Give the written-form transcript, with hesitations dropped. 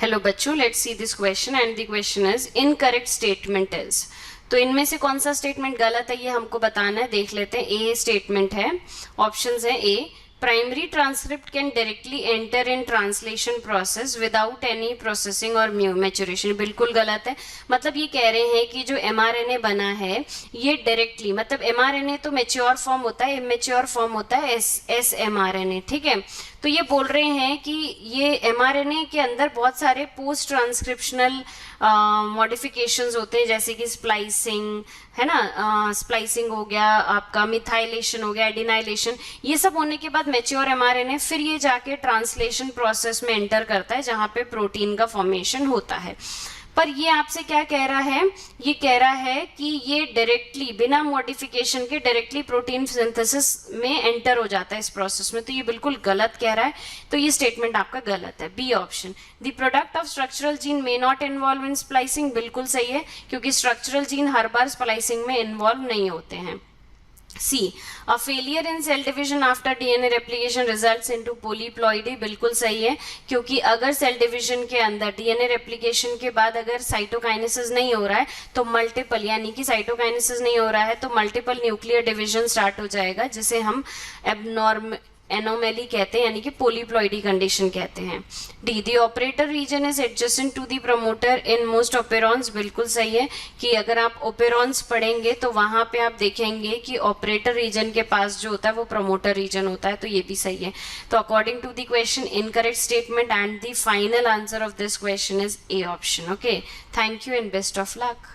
Hello बच्चों, let's see this question and the question is incorrect statement is. तो इनमें से कौन सा स्टेटमेंट गलत है ये हमको बताना है। देख लेते हैं। ए स्टेटमेंट है, ऑप्शंस है a primary transcript can directly enter in translation process without any processing और मैच्योरेशन। बिल्कुल गलत है। मतलब ये कह रहे हैं कि जो एमआरएनए बना है ये डायरेक्टली, मतलब एमआरएनए तो मैच्योर फॉर्म होता है, इमेच्योर फॉर्म होता है एस एमआरएनए, ठीक है। तो ये बोल रहे हैं कि ये एमआरएनए के अंदर बहुत सारे पोस्ट ट्रांसक्रिप्शनल मॉडिफिकेशंस होते हैं, जैसे कि स्प्लाइसिंग है ना, स्प्लाइसिंग हो गया आपका, मिथाइलेशन हो गया, एडिनाइलेशन। ये सब होने के बाद मैच्योर एमआरएनए फिर ये जाके ट्रांसलेशन प्रोसेस में एंटर करता है जहाँ पे प्रोटीन का फॉर्मेशन होता है। पर ये आपसे क्या कह रहा है, ये कह रहा है कि ये डायरेक्टली बिना मॉडिफिकेशन के डायरेक्टली प्रोटीन सिंथेसिस में एंटर हो जाता है इस प्रोसेस में। तो ये बिल्कुल गलत कह रहा है, तो ये स्टेटमेंट आपका गलत है। B option, the product of structural gene may not involve in splicing, बिल्कुल सही है, क्योंकि स्ट्रक्चरल जीन हर बार स्प्लाइसिंग में इन्वॉल्व नहीं होते हैं। C. A failure in cell division after DNA replication results into polyploidy, बिल्कुल सही है, क्योंकि अगर सेल डिवीजन के अंदर डीएनए रेप्लिकेशन के बाद अगर साइटोकाइनेसिस नहीं हो रहा है तो मल्टीपल, यानी कि साइटोकाइनेसिस नहीं हो रहा है तो मल्टीपल न्यूक्लियर डिवीजन स्टार्ट हो जाएगा, जिसे हम एनोमेली कहते हैं, यानी कि पोलीप्लॉइडी कंडीशन कहते हैं। D, the operator region is adjacent to the promoter in most operons, बिल्कुल सही है कि अगर आप ओपेरॉन्स पढ़ेंगे तो वहां पे आप देखेंगे कि ऑपरेटर रीजन के पास जो होता है वो प्रमोटर रीजन होता है, तो ये भी सही है। तो according to the question incorrect statement and the final answer of this question is A option. Okay, thank you and best of luck.